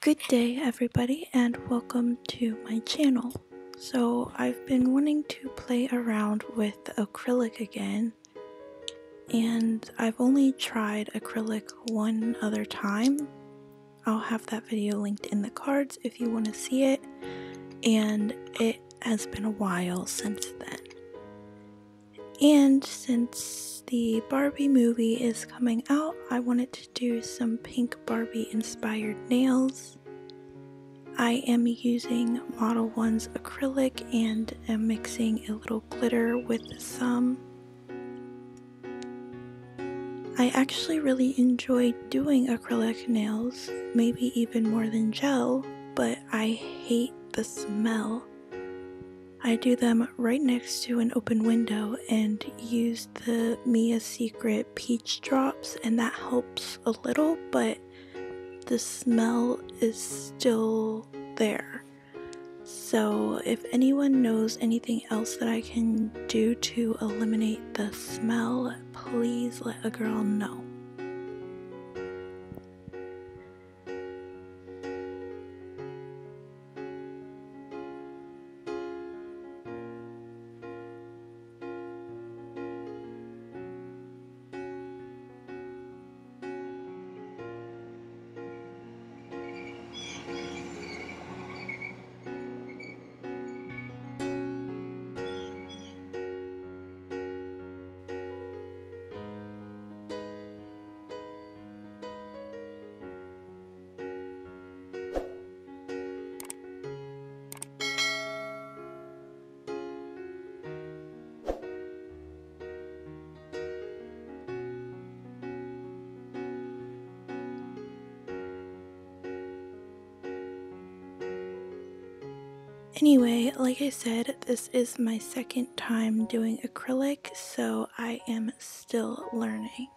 Good day everybody and welcome to my channel. So I've been wanting to play around with acrylic again, and I've only tried acrylic one other time. I'll have that video linked in the cards if you want to see it, and it has been a while since then. And since the Barbie movie is coming out, I wanted to do some pink Barbie inspired nails. I am using Model 1's acrylic and am mixing a little glitter with some. I actually really enjoy doing acrylic nails, maybe even more than gel, but I hate the smell. I do them right next to an open window and use the Mia's Secret peach drops, and that helps a little, but the smell is still there. So if anyone knows anything else that I can do to eliminate the smell, please let a girl know. Anyway, like I said, this is my second time doing acrylic, so I am still learning.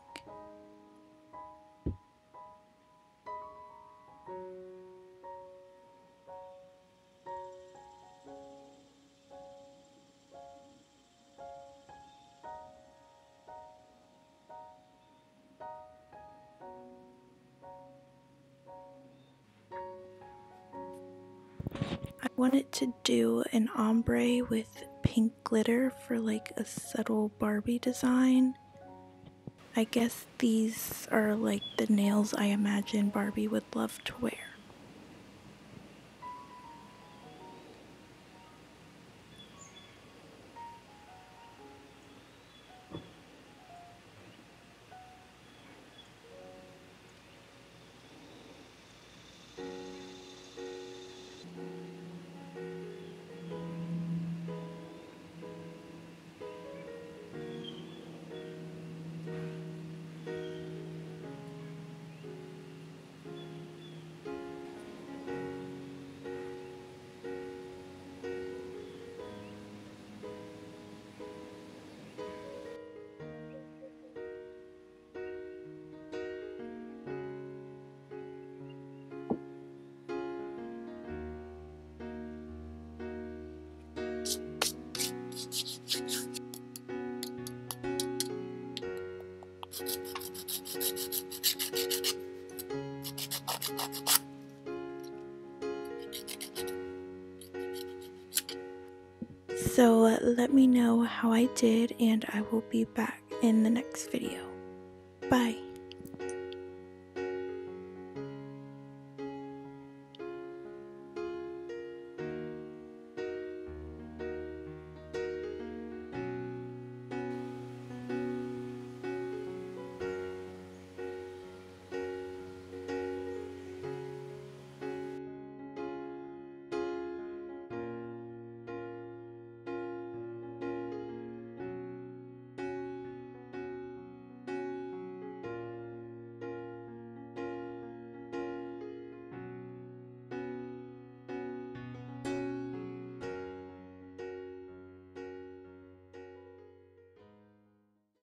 I wanted to do an ombre with pink glitter for like a subtle Barbie design. I guess these are like the nails I imagine Barbie would love to wear. So let me know how I did, and I will be back in the next video. Bye.